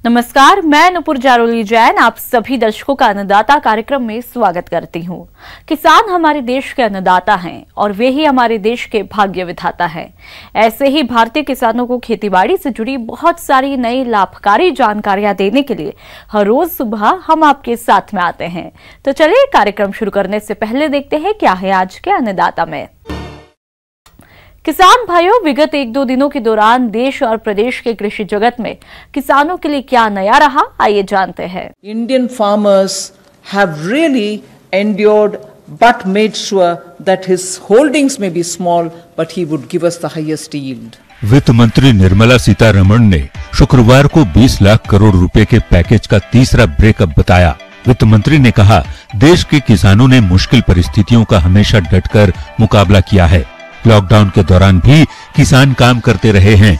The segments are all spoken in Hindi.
नमस्कार, मैं नुपुर जारोली जैन आप सभी दर्शकों का अन्नदाता कार्यक्रम में स्वागत करती हूं। किसान हमारे देश के अन्नदाता हैं और वे ही हमारे देश के भाग्य विधाता हैं। ऐसे ही भारतीय किसानों को खेतीबाड़ी से जुड़ी बहुत सारी नई लाभकारी जानकारियां देने के लिए हर रोज सुबह हम आपके साथ में आते हैं। तो चलिए कार्यक्रम शुरू करने से पहले देखते हैं क्या है आज के अन्नदाता में। किसान भाइयों, विगत 1-2 दिनों के दौरान देश और प्रदेश के कृषि जगत में किसानों के लिए क्या नया रहा, आइए जानते हैं। Indian farmers have really endured but made sure that his holdings may be small but he would give us the highest yield. वित्त मंत्री निर्मला सीतारमण ने शुक्रवार को 20 लाख करोड़ रुपए के पैकेज का तीसरा ब्रेकअप बताया। वित्त मंत्री ने कहा, देश के किसानों ने मुश्किल परिस्थितियों का हमेशा डटकर मुकाबला किया है। लॉकडाउन के दौरान भी किसान काम करते रहे हैं।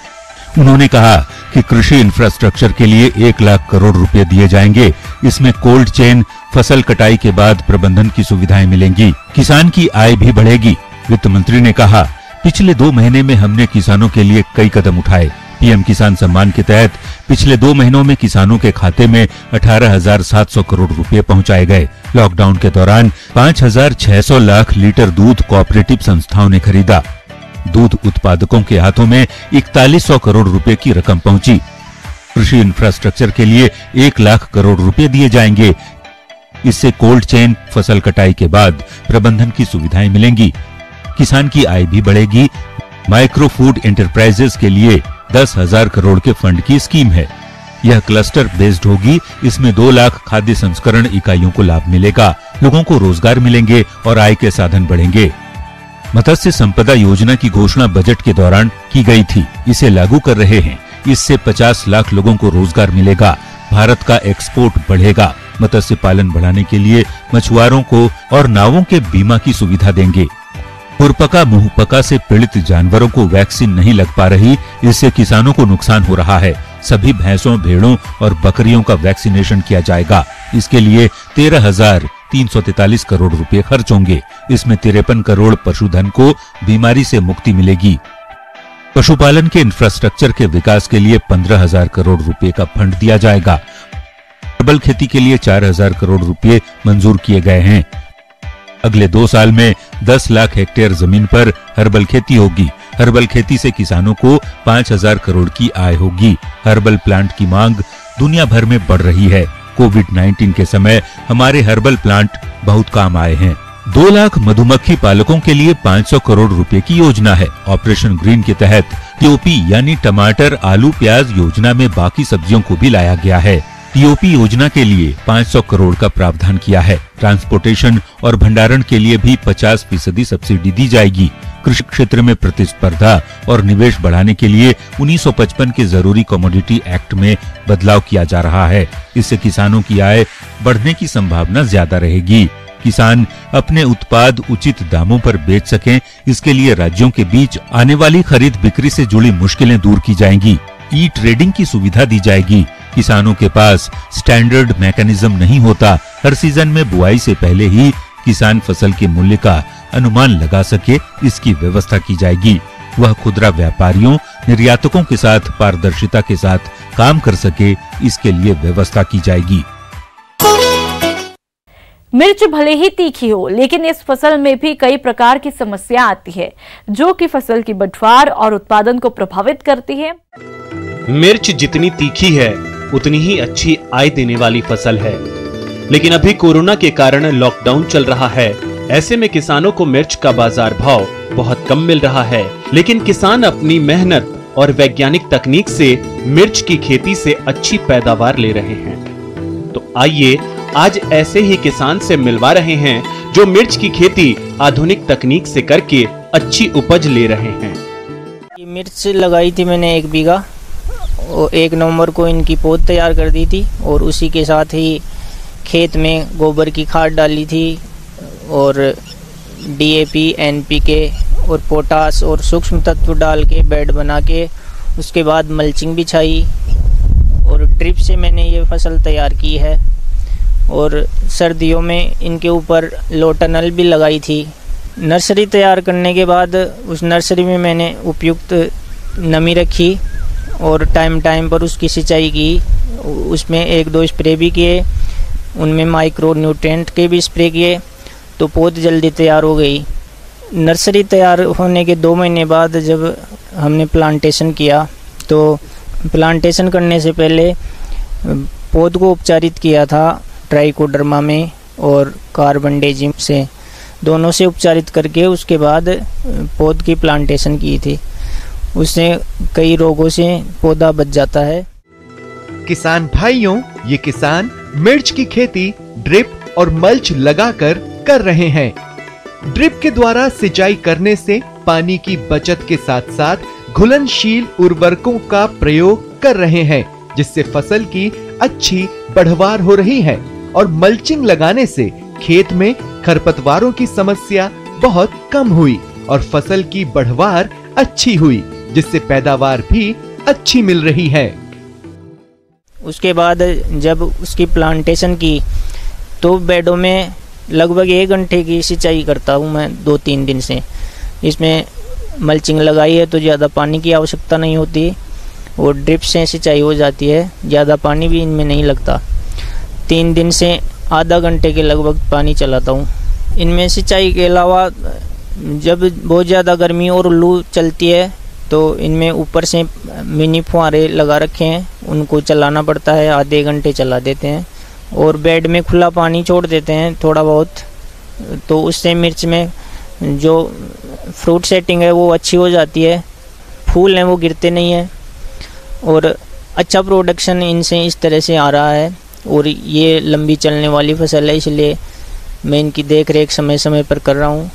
उन्होंने कहा कि कृषि इंफ्रास्ट्रक्चर के लिए 1 लाख करोड़ रुपए दिए जाएंगे। इसमें कोल्ड चेन, फसल कटाई के बाद प्रबंधन की सुविधाएं मिलेंगी। किसान की आय भी बढ़ेगी। वित्त मंत्री ने कहा, पिछले 2 महीने में हमने किसानों के लिए कई कदम उठाए। पीएम किसान सम्मान के तहत पिछले 2 महीनों में किसानों के खाते में 18,700 करोड़ रुपए पहुंचाए गए। लॉकडाउन के दौरान 5,600 लाख लीटर दूध कोऑपरेटिव संस्थाओं ने खरीदा। दूध उत्पादकों के हाथों में 4100 करोड़ रुपए की रकम पहुंची। कृषि इंफ्रास्ट्रक्चर के लिए 1 लाख करोड़ रुपए दिए जाएंगे। इससे कोल्ड चेन, फसल कटाई के बाद प्रबंधन की सुविधाएं मिलेंगी। किसान की आय भी बढ़ेगी। माइक्रो फूड एंटरप्राइजेस के लिए 10,000 करोड़ के फंड की स्कीम है। यह क्लस्टर बेस्ड होगी। इसमें 2 लाख खाद्य संस्करण इकाइयों को लाभ मिलेगा। लोगों को रोजगार मिलेंगे और आय के साधन बढ़ेंगे। मत्स्य संपदा योजना की घोषणा बजट के दौरान की गई थी। इसे लागू कर रहे हैं। इससे 50 लाख लोगों को रोजगार मिलेगा। भारत का एक्सपोर्ट बढ़ेगा। मत्स्य पालन बढ़ाने के लिए मछुआरों को और नावों के बीमा की सुविधा देंगे। खुरपका मुंहपका से पीड़ित जानवरों को वैक्सीन नहीं लग पा रही, इससे किसानों को नुकसान हो रहा है। सभी भैंसों, भेड़ों और बकरियों का वैक्सीनेशन किया जाएगा। इसके लिए 13,343 करोड़ रुपए खर्च होंगे। इसमें 53 करोड़ पशुधन को बीमारी से मुक्ति मिलेगी। पशुपालन के इंफ्रास्ट्रक्चर के विकास के लिए 15,000 करोड़ रुपए का फंड दिया जाएगा। हर्बल खेती के लिए 4,000 करोड़ रुपए मंजूर किए गए हैं। अगले 2 साल में 10 लाख हेक्टेयर जमीन पर हर्बल खेती होगी। हर्बल खेती से किसानों को 5,000 करोड़ की आय होगी। हर्बल प्लांट की मांग दुनिया भर में बढ़ रही है। कोविड-19 के समय हमारे हर्बल प्लांट बहुत काम आए हैं। 2 लाख मधुमक्खी पालकों के लिए 500 करोड़ रुपए की योजना है। ऑपरेशन ग्रीन के तहत टीओपी यानी टमाटर, आलू, प्याज योजना में बाकी सब्जियों को भी लाया गया है। टीओपी योजना के लिए 500 करोड़ का प्रावधान किया है। ट्रांसपोर्टेशन और भंडारण के लिए भी 50% सब्सिडी दी जाएगी। कृषि क्षेत्र में प्रतिस्पर्धा और निवेश बढ़ाने के लिए 1955 के जरूरी कमोडिटी एक्ट में बदलाव किया जा रहा है। इससे किसानों की आय बढ़ने की संभावना ज्यादा रहेगी। किसान अपने उत्पाद उचित दामों पर बेच सकें, इसके लिए राज्यों के बीच आने वाली खरीद बिक्री से जुड़ी मुश्किलें दूर की जाएंगी। ई ट्रेडिंग की सुविधा दी जाएगी। किसानों के पास स्टैंडर्ड मैकेनिज्म नहीं होता। हर सीजन में बुआई से पहले ही किसान फसल के मूल्य का अनुमान लगा सके, इसकी व्यवस्था की जाएगी। वह खुदरा व्यापारियों, निर्यातकों के साथ पारदर्शिता के साथ काम कर सके, इसके लिए व्यवस्था की जाएगी। मिर्च भले ही तीखी हो, लेकिन इस फसल में भी कई प्रकार की समस्या आती है, जो कि फसल की बढ़वार और उत्पादन को प्रभावित करती है। मिर्च जितनी तीखी है, उतनी ही अच्छी आय देने वाली फसल है। लेकिन अभी कोरोना के कारण लॉकडाउन चल रहा है। ऐसे में किसानों को मिर्च का बाजार भाव बहुत कम मिल रहा है। लेकिन किसान अपनी मेहनत और वैज्ञानिक तकनीक से मिर्च की खेती से अच्छी पैदावार ले रहे हैं। तो आइए आज ऐसे ही किसान से मिलवा रहे हैं जो मिर्च की खेती आधुनिक तकनीक से करके अच्छी उपज ले रहे हैं। मिर्च लगाई थी मैंने 1 बीघा और 1 नवंबर को इनकी पौध तैयार कर दी थी और उसी के साथ ही खेत में गोबर की खाद डाली थी और डीएपी, एनपीके और पोटास और सूक्ष्म तत्व डाल के बेड बना के उसके बाद मल्चिंग बिछाई और ड्रिप से मैंने ये फसल तैयार की है। और सर्दियों में इनके ऊपर लो टनल भी लगाई थी। नर्सरी तैयार करने के बाद उस नर्सरी में मैंने उपयुक्त नमी रखी और टाइम टाइम पर उसकी सिंचाई की उसमें 1-2 स्प्रे भी किए, उनमें माइक्रो न्यूट्रिएंट के भी स्प्रे किए, तो पौध जल्दी तैयार हो गई। नर्सरी तैयार होने के 2 महीने बाद जब हमने प्लांटेशन किया, तो प्लांटेशन करने से पहले पौध को उपचारित किया था ट्राइकोडर्मा में और कार्बनडेजिम से, दोनों से उपचारित करके उसके बाद पौध की प्लांटेशन की थी। उससे कई रोगों से पौधा बच जाता है। किसान भाइयों, ये किसान मिर्च की खेती ड्रिप और मल्च लगाकर कर रहे हैं। ड्रिप के द्वारा सिंचाई करने से पानी की बचत के साथ साथ घुलनशील उर्वरकों का प्रयोग कर रहे हैं, जिससे फसल की अच्छी बढ़वार हो रही है। और मल्चिंग लगाने से खेत में खरपतवारों की समस्या बहुत कम हुई और फसल की बढ़वार अच्छी हुई, जिससे पैदावार भी अच्छी मिल रही है। उसके बाद जब उसकी प्लांटेशन की, तो बेडों में लगभग 1 घंटे की सिंचाई करता हूँ मैं 2-3 दिन से। इसमें मल्चिंग लगाई है तो ज़्यादा पानी की आवश्यकता नहीं होती और ड्रिप से सिंचाई हो जाती है, ज़्यादा पानी भी इनमें नहीं लगता। 3 दिन से आधा घंटे के लगभग पानी चलाता हूँ। इनमें सिंचाई के अलावा जब बहुत ज़्यादा गर्मी और लू चलती है तो इनमें ऊपर से मिनी फुहारे लगा रखे हैं, उनको चलाना पड़ता है, आधे घंटे चला देते हैं। और बेड में खुला पानी छोड़ देते हैं थोड़ा बहुत, तो उससे मिर्च में जो फ्रूट सेटिंग है वो अच्छी हो जाती है, फूल हैं वो गिरते नहीं हैं और अच्छा प्रोडक्शन इनसे इस तरह से आ रहा है। और ये लंबी चलने वाली फसल है, इसलिए मैं इनकी देख रेख समय समय पर कर रहा हूँ,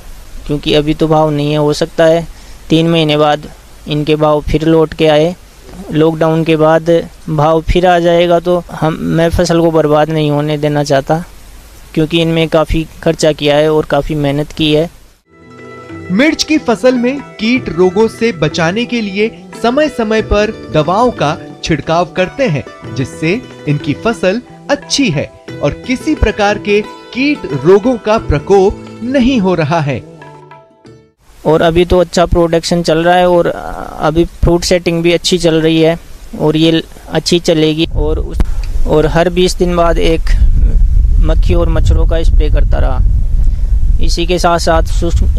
क्योंकि अभी तो भाव नहीं है। हो सकता है 3 महीने बाद इनके भाव फिर लौट के आए, लॉकडाउन के बाद भाव फिर आ जाएगा, तो मैं फसल को बर्बाद नहीं होने देना चाहता, क्योंकि इनमें काफ़ी खर्चा किया है और काफ़ी मेहनत की है। मिर्च की फसल में कीट रोगों से बचाने के लिए समय समय पर दवाओं का छिड़काव करते हैं, जिससे इनकी फसल अच्छी है और किसी प्रकार के कीट रोगों का प्रकोप नहीं हो रहा है। और अभी तो अच्छा प्रोडक्शन चल रहा है और अभी फ्रूट सेटिंग भी अच्छी चल रही है और ये अच्छी चलेगी। और हर 20 दिन बाद एक मक्खी और मच्छरों का स्प्रे करता रहा। इसी के साथ साथ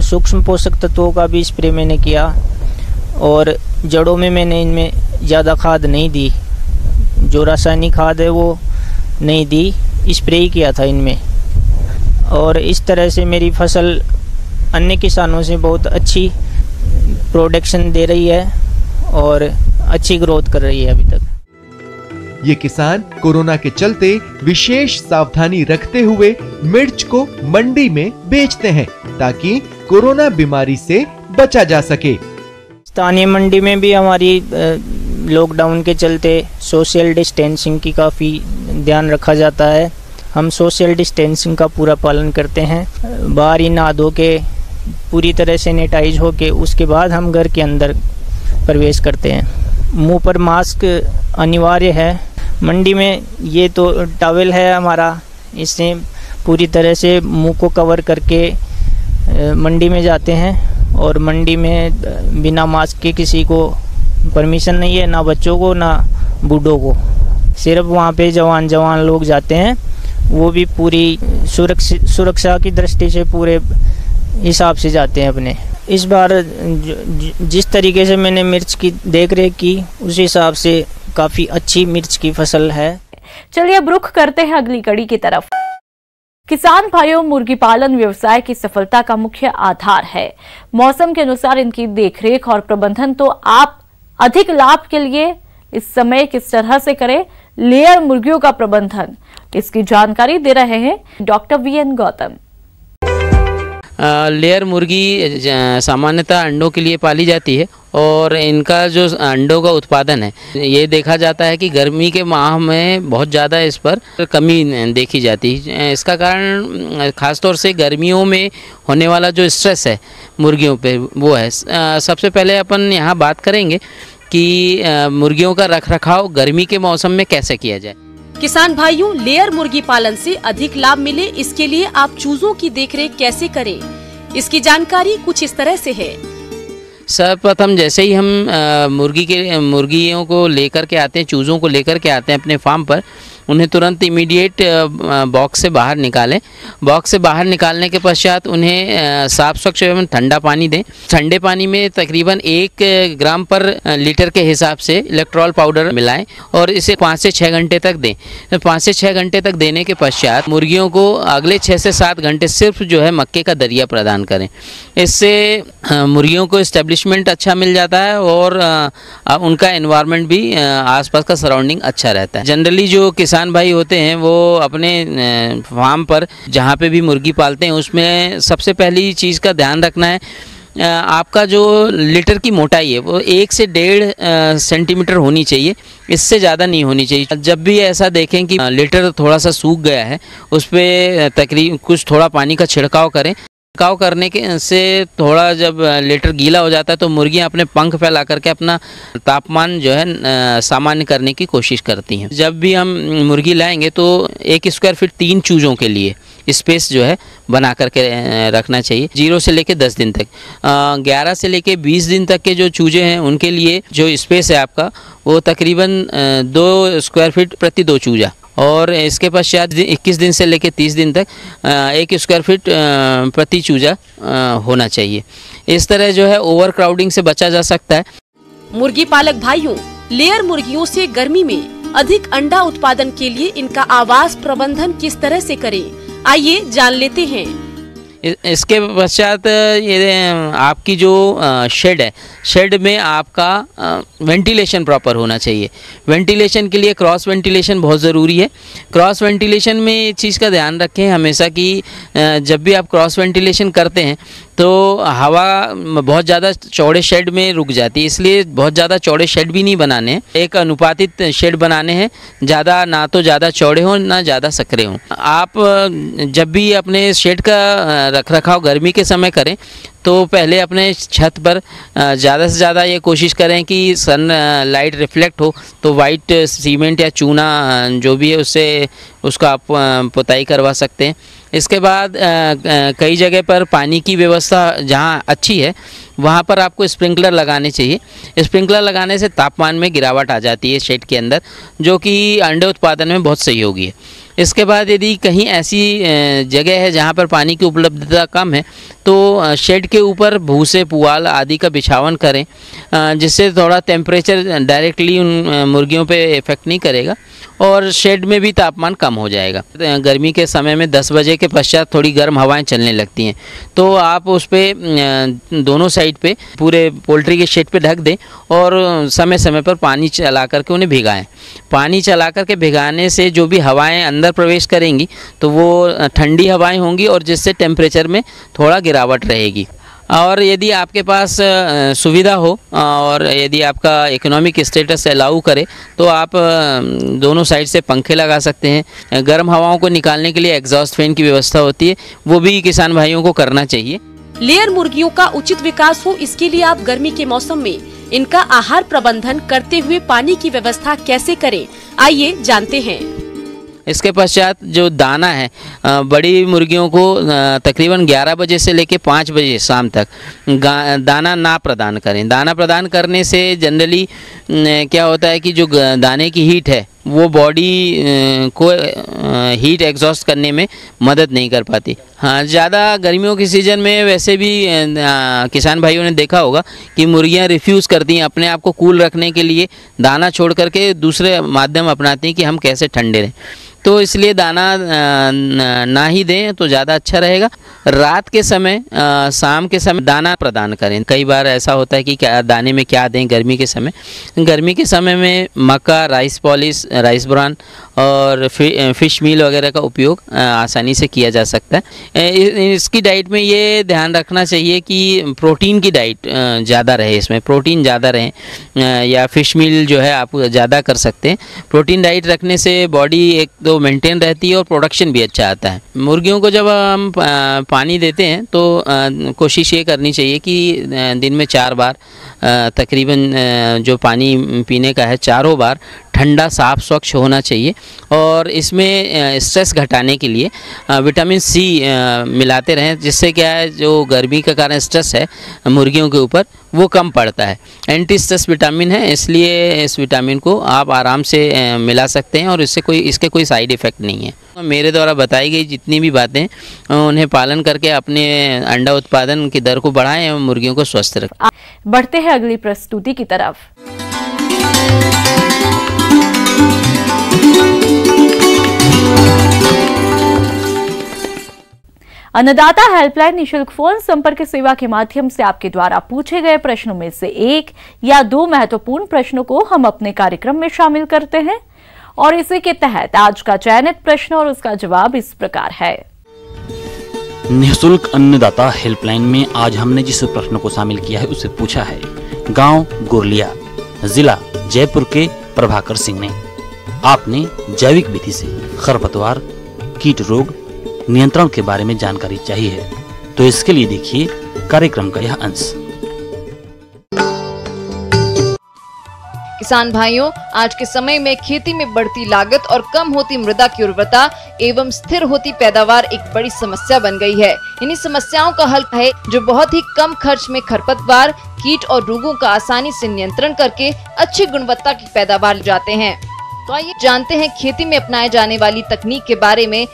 सूक्ष्म पोषक तत्वों का भी स्प्रे मैंने किया और जड़ों में मैंने इनमें ज़्यादा खाद नहीं दी, जो रासायनिक खाद है वो नहीं दी, स्प्रे ही किया था इनमें। और इस तरह से मेरी फसल अन्य किसानों से बहुत अच्छी प्रोडक्शन दे रही है और अच्छी ग्रोथ कर रही है अभी तक। ये किसान कोरोना के चलते विशेष सावधानी रखते हुए मिर्च को मंडी में बेचते हैं, ताकि कोरोना बीमारी से बचा जा सके। स्थानीय मंडी में भी हमारी लॉकडाउन के चलते सोशल डिस्टेंसिंग की काफ़ी ध्यान रखा जाता है। हम सोशल डिस्टेंसिंग का पूरा पालन करते हैं। बाहर ही नहा धो के पूरी तरह सैनिटाइज होके उसके बाद हम घर के अंदर प्रवेश करते हैं। मुंह पर मास्क अनिवार्य है। मंडी में ये तो टॉवेल है हमारा, इससे पूरी तरह से मुंह को कवर करके मंडी में जाते हैं। और मंडी में बिना मास्क के किसी को परमिशन नहीं है, ना बच्चों को ना बूढ़ों को। सिर्फ वहाँ पे जवान लोग जाते हैं, वो भी पूरी सुरक्षा की दृष्टि से पूरे हिसाब से जाते हैं अपने। इस बार जिस तरीके से मैंने मिर्च की देख रेख की, उस हिसाब से काफ़ी अच्छी मिर्च की फसल है। चलिए अब रुख करते हैं अगली कड़ी की तरफ। किसान भाइयों, मुर्गी पालन व्यवसाय की सफलता का मुख्य आधार है। मौसम के अनुसार इनकी देखरेख और प्रबंधन तो आप अधिक लाभ के लिए इस समय किस तरह से करें, लेयर मुर्गियों का प्रबंधन, इसकी जानकारी दे रहे हैं डॉक्टर वीएन गौतम। लेयर मुर्गी सामान्यतः अंडों के लिए पाली जाती है और इनका जो अंडों का उत्पादन है, ये देखा जाता है कि गर्मी के माह में बहुत ज़्यादा इस पर कमी देखी जाती है। इसका कारण ख़ासतौर से गर्मियों में होने वाला जो स्ट्रेस है मुर्गियों पे, वो है। सबसे पहले अपन यहाँ बात करेंगे कि मुर्गियों का रखरखाव गर्मी के मौसम में कैसे किया जाए। किसान भाइयों, लेयर मुर्गी पालन से अधिक लाभ मिले, इसके लिए आप चूजों की देखरेख कैसे करें, इसकी जानकारी कुछ इस तरह से है। सर्वप्रथम जैसे ही हम मुर्गियों को लेकर के आते हैं, चूज़ों को लेकर के आते हैं अपने फार्म पर, उन्हें तुरंत इमीडिएट बॉक्स से बाहर निकालें। बॉक्स से बाहर निकालने के पश्चात उन्हें साफ़ स्वच्छ एवं ठंडा पानी दें। ठंडे पानी में तकरीबन 1 ग्राम पर लीटर के हिसाब से इलेक्ट्रॉल पाउडर मिलाएं और इसे 5 से 6 घंटे तक दें। 5 से 6 घंटे तक देने के पश्चात मुर्गियों को अगले 6 से 7 घंटे सिर्फ जो है मक्के का दरिया प्रदान करें। इससे मुर्गियों को इस्टेब्लिशमेंट अच्छा मिल जाता है और उनका एनवायरनमेंट भी आसपास का सराउंडिंग अच्छा रहता है। जनरली जो किसान भाई होते हैं वो अपने फार्म पर जहाँ पे भी मुर्गी पालते हैं उसमें सबसे पहली चीज़ का ध्यान रखना है, आपका जो लीटर की मोटाई है वो 1 से 1.5 सेंटीमीटर होनी चाहिए, इससे ज़्यादा नहीं होनी चाहिए। जब भी ऐसा देखें कि लीटर थोड़ा सा सूख गया है, उस पर तकरीबन कुछ थोड़ा पानी का छिड़काव करें। छिड़काव करने के से थोड़ा जब लीटर गीला हो जाता है तो मुर्गियां अपने पंख फैला करके अपना तापमान जो है सामान्य करने की कोशिश करती हैं। जब भी हम मुर्गी लाएंगे तो 1 स्क्वायर फीट 3 चूज़ों के लिए स्पेस जो है बना करके रखना चाहिए। 0 से लेके 10 दिन तक, 11 से लेके 20 दिन तक के जो चूजे हैं उनके लिए जो स्पेस है आपका वो तकरीबन 2 स्क्वायर फीट प्रति 2 चूजा, और इसके पश्चात 21 दिन से लेकर 30 दिन तक 1 स्क्वायर फीट प्रति चूजा होना चाहिए। इस तरह जो है ओवर क्राउडिंग से बचा जा सकता है। मुर्गी पालक भाइयों, लेयर मुर्गियों से गर्मी में अधिक अंडा उत्पादन के लिए इनका आवास प्रबंधन किस तरह से करें, आइए जान लेते हैं। इसके पश्चात ये आपकी जो शेड है, शेड में आपका वेंटिलेशन प्रॉपर होना चाहिए। वेंटिलेशन के लिए क्रॉस वेंटिलेशन बहुत ज़रूरी है। क्रॉस वेंटिलेशन में ये चीज़ का ध्यान रखें हमेशा कि जब भी आप क्रॉस वेंटिलेशन करते हैं तो हवा बहुत ज़्यादा चौड़े शेड में रुक जाती है, इसलिए बहुत ज़्यादा चौड़े शेड भी नहीं बनाने हैं। एक अनुपातित शेड बनाने हैं, ज़्यादा ना तो ज़्यादा चौड़े हों ना ज़्यादा सकरे हों। आप जब भी अपने शेड का रखरखाव गर्मी के समय करें तो पहले अपने छत पर ज़्यादा से ज़्यादा ये कोशिश करें कि सन लाइट रिफ्लेक्ट हो, तो वाइट सीमेंट या चूना जो भी है उससे उसका आप पुताई करवा सकते हैं। इसके बाद कई जगह पर पानी की व्यवस्था जहाँ अच्छी है वहाँ पर आपको स्प्रिंकलर लगाने चाहिए। स्प्रिंकलर लगाने से तापमान में गिरावट आ जाती है शेड के अंदर, जो कि अंडे उत्पादन में बहुत सहयोगी है। इसके बाद यदि कहीं ऐसी जगह है जहाँ पर पानी की उपलब्धता कम है तो शेड के ऊपर भूसे, पुआल आदि का बिछावन करें, जिससे थोड़ा टेम्परेचर डायरेक्टली उन मुर्गियों पे इफ़ेक्ट नहीं करेगा और शेड में भी तापमान कम हो जाएगा। गर्मी के समय में 10 बजे के पश्चात थोड़ी गर्म हवाएं चलने लगती हैं, तो आप उस पर दोनों साइड पे पूरे पोल्ट्री के शेड पे ढक दें और समय समय पर पानी चला करके उन्हें भिगाएं। पानी चला करके भिगाने से जो भी हवाएं अंदर प्रवेश करेंगी तो वो ठंडी हवाएं होंगी और जिससे टेम्परेचर में थोड़ा गिरावट रहेगी। और यदि आपके पास सुविधा हो और यदि आपका इकोनॉमिक स्टेटस अलाउ करे तो आप दोनों साइड से पंखे लगा सकते हैं। गर्म हवाओं को निकालने के लिए एग्जॉस्ट फैन की व्यवस्था होती है, वो भी किसान भाइयों को करना चाहिए। लेयर मुर्गियों का उचित विकास हो, इसके लिए आप गर्मी के मौसम में इनका आहार प्रबंधन करते हुए पानी की व्यवस्था कैसे करें, आइए जानते हैं। इसके पश्चात जो दाना है, बड़ी मुर्गियों को तकरीबन 11 बजे से लेकर 5 बजे शाम तक दाना ना प्रदान करें। दाना प्रदान करने से जनरली क्या होता है कि जो दाने की हीट है वो बॉडी को हीट एग्जॉस्ट करने में मदद नहीं कर पाती। हाँ, ज़्यादा गर्मियों की सीज़न में वैसे भी किसान भाइयों ने देखा होगा कि मुर्गियां रिफ्यूज़ करती हैं, अपने आप को कूल रखने के लिए दाना छोड़ करके दूसरे माध्यम अपनाती हैं कि हम कैसे ठंडे रहें, तो इसलिए दाना ना ही दें तो ज़्यादा अच्छा रहेगा। रात के समय, शाम के समय दाना प्रदान करें। कई बार ऐसा होता है कि क्या दाने में क्या दें गर्मी के समय। गर्मी के समय में मक्का, राइस पॉलिश, राइस ब्रान और फिश मील वगैरह का उपयोग आसानी से किया जा सकता है। इसकी डाइट में ये ध्यान रखना चाहिए कि प्रोटीन की डाइट ज़्यादा रहे, इसमें प्रोटीन ज़्यादा रहे, या फिश मील जो है आप ज़्यादा कर सकते हैं। प्रोटीन डाइट रखने से बॉडी एक तो मेंटेन रहती है और प्रोडक्शन भी अच्छा आता है। मुर्गियों को जब हम पानी देते हैं तो कोशिश ये करनी चाहिए कि दिन में 4 बार तकरीबन जो पानी पीने का है 4 बार ठंडा साफ स्वच्छ होना चाहिए। और इसमें स्ट्रेस घटाने के लिए विटामिन सी मिलाते रहें, जिससे क्या है जो गर्मी के कारण स्ट्रेस है मुर्गियों के ऊपर वो कम पड़ता है। एंटी स्ट्रेस विटामिन है, इसलिए इस विटामिन को आप आराम से मिला सकते हैं और इसके कोई साइड इफ़ेक्ट नहीं है। मेरे द्वारा बताई गई जितनी भी बातें उन्हें पालन करके अपने अंडा उत्पादन की दर को बढ़ाएं एवं मुर्गियों को स्वस्थ रखें। बढ़ते हैं अगली प्रस्तुति की तरफ। अन्नदाता हेल्पलाइन निशुल्क फोन संपर्क सेवा के माध्यम से आपके द्वारा पूछे गए प्रश्नों में से एक या दो महत्वपूर्ण प्रश्नों को हम अपने कार्यक्रम में शामिल करते हैं और इसी के तहत आज का चयनित प्रश्न और उसका जवाब इस प्रकार है। निःशुल्क अन्नदाता हेल्पलाइन में आज हमने जिस प्रश्न को शामिल किया है उसे पूछा है गांव गुरलिया, जिला जयपुर के प्रभाकर सिंह ने। आपने जैविक विधि से खरपतवार, कीट रोग नियंत्रण के बारे में जानकारी चाहिए, तो इसके लिए देखिए कार्यक्रम का यह अंश। किसान भाइयों, आज के समय में खेती में बढ़ती लागत और कम होती मृदा की उर्वरता एवं स्थिर होती पैदावार एक बड़ी समस्या बन गई है। इन्हीं समस्याओं का हल है जो बहुत ही कम खर्च में खरपतवार, कीट और रोगों का आसानी से नियंत्रण करके अच्छी गुणवत्ता की पैदावार जाते हैं। तो आइए जानते हैं खेती में अपनाए जाने वाली तकनीक के बारे में।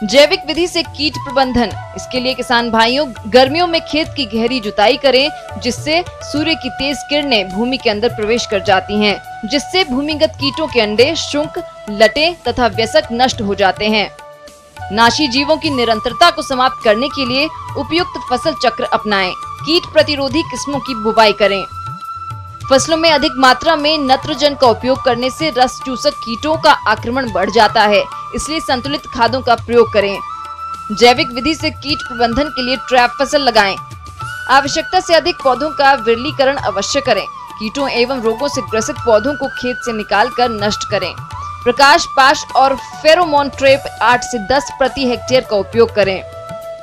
जैविक विधि से कीट प्रबंधन। इसके लिए किसान भाइयों गर्मियों में खेत की गहरी जुताई करें, जिससे सूर्य की तेज किरणें भूमि के अंदर प्रवेश कर जाती हैं, जिससे भूमिगत कीटों के अंडे, शुंक, लटे तथा व्यसक नष्ट हो जाते हैं। नाशी जीवों की निरंतरता को समाप्त करने के लिए उपयुक्त फसल चक्र अपनाएं। कीट प्रतिरोधी किस्मों की बुवाई करें। फसलों में अधिक मात्रा में नाइट्रोजन का उपयोग करने से रस चूसक कीटों का आक्रमण बढ़ जाता है, इसलिए संतुलित खादों का प्रयोग करें। जैविक विधि से कीट प्रबंधन के लिए ट्रैप फसल लगाएं। आवश्यकता से अधिक पौधों का विरलीकरण अवश्य करें। कीटों एवं रोगों से ग्रसित पौधों को खेत से निकालकर नष्ट करें। प्रकाश पाश और फेरोमोन ट्रैप 8 से 10 प्रति हेक्टेयर का उपयोग करें।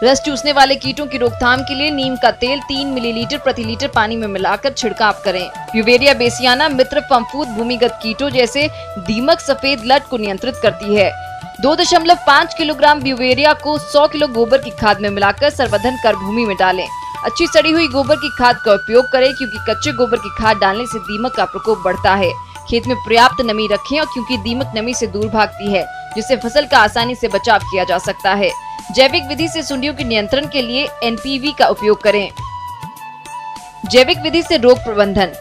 रस चूसने वाले कीटों की रोकथाम के लिए नीम का तेल 3 मिलीलीटर प्रति लीटर पानी में मिलाकर छिड़काव करें। ब्यूवेरिया बेसियाना मित्र फफूंद भूमिगत कीटों जैसे दीमक, सफेद लट को नियंत्रित करती है। 2.5 किलोग्राम ब्यूवेरिया को 100 किलो गोबर की खाद में मिलाकर संवर्धन कर भूमि में डालें। अच्छी सड़ी हुई गोबर की खाद का उपयोग करें, क्योंकि कच्चे गोबर की खाद डालने से दीमक का प्रकोप बढ़ता है। खेत में पर्याप्त नमी रखें, और क्योंकि दीमक नमी से दूर भागती है, जिससे फसल का आसानी से बचाव किया जा सकता है। जैविक विधि से सुंडियों के नियंत्रण के लिए एनपीवी का उपयोग करें। जैविक विधि से रोग प्रबंधन।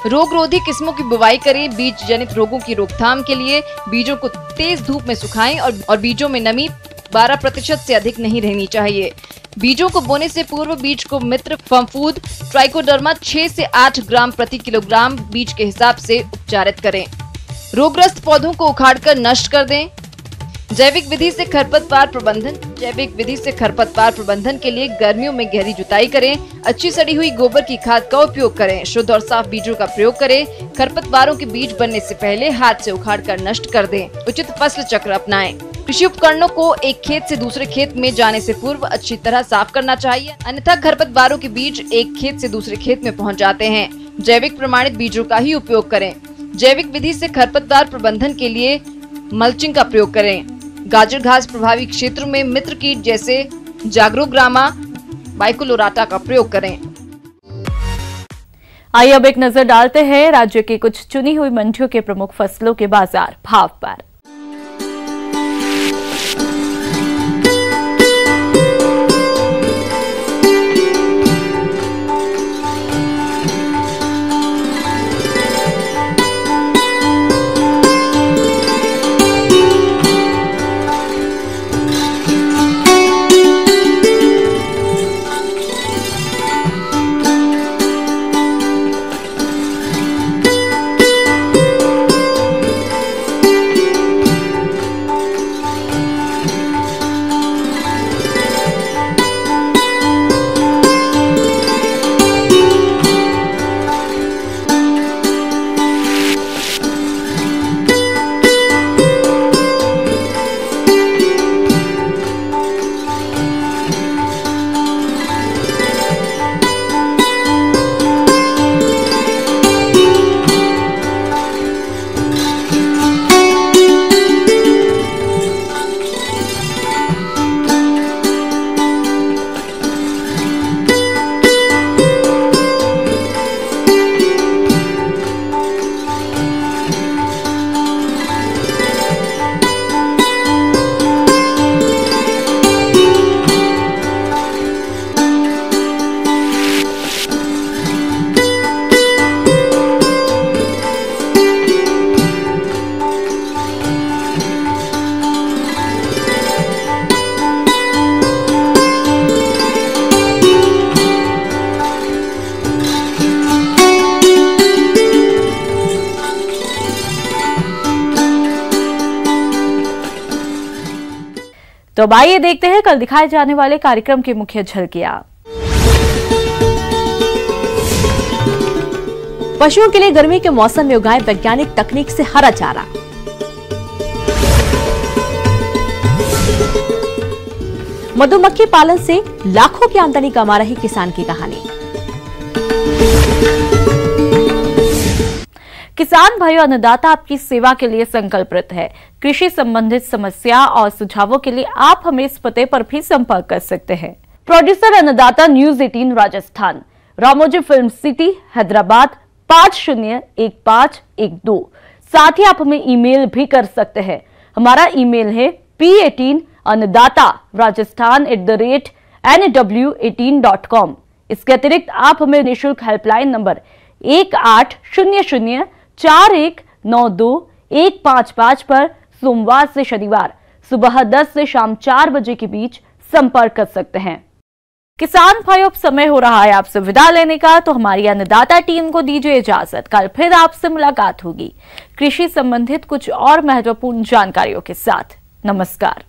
रोगरोधी किस्मों की बुवाई करें। बीज जनित रोगों की रोकथाम के लिए बीजों को तेज धूप में सुखाएं और बीजों में नमी 12% से अधिक नहीं रहनी चाहिए। बीजों को बोने से पूर्व बीज को मित्र फफूंद ट्राइकोडर्मा 6 से 8 ग्राम प्रति किलोग्राम बीज के हिसाब से उपचारित करें। रोगग्रस्त पौधों को उखाड़कर नष्ट कर दें। जैविक विधि से खरपतवार प्रबंधन। जैविक विधि से खरपतवार प्रबंधन के लिए गर्मियों में गहरी जुताई करें। अच्छी सड़ी हुई गोबर की खाद का उपयोग करें। शुद्ध और साफ बीजों का प्रयोग करें। खरपतवारों के बीज बनने से पहले हाथ से उखाड़कर नष्ट कर दें। उचित फसल चक्र अपनाएं। कृषि उपकरणों को एक खेत से दूसरे खेत में जाने से पूर्व अच्छी तरह साफ करना चाहिए, अन्यथा खरपतवारों के बीज एक खेत से दूसरे खेत में पहुँच जाते हैं। जैविक प्रमाणित बीजों का ही उपयोग करें। जैविक विधि से खरपतवार प्रबंधन के लिए मल्चिंग का प्रयोग करें। गाजर घास प्रभावी क्षेत्रों में मित्र कीट जैसे जाग्रोग्रामा, बाइकोलोराटा का प्रयोग करें। आइए अब एक नजर डालते हैं राज्य की कुछ चुनी हुई मंडियों के प्रमुख फसलों के बाजार भाव पर। तो अब आइए देखते हैं कल दिखाए जाने वाले कार्यक्रम की मुख्य झलकियां। पशुओं के लिए गर्मी के मौसम में उगाए वैज्ञानिक तकनीक से हरा चारा। मधुमक्खी पालन से लाखों की आमदनी कमा रही किसान की कहानी। किसान भाइयों, अन्नदाता आपकी सेवा के लिए संकल्पित है। कृषि संबंधित समस्या और सुझावों के लिए आप हमें इस पते पर भी संपर्क कर सकते हैं। प्रोड्यूसर अन्नदाता, news 18 Rajasthan, Ramoji film city, Hyderabad 501512। साथ ही आप हमें ईमेल भी कर सकते हैं। हमारा ईमेल है p18annadaata@nw18.com। इसके अतिरिक्त आप हमें निःशुल्क हेल्पलाइन नंबर 18004192 पर सोमवार से शनिवार सुबह 10 से शाम 4 बजे के बीच संपर्क कर सकते हैं। किसान भाइयों, अब समय हो रहा है आपसे विदा लेने का, तो हमारी अन्नदाता टीम को दीजिए इजाजत। कल फिर आपसे मुलाकात होगी कृषि संबंधित कुछ और महत्वपूर्ण जानकारियों के साथ। नमस्कार।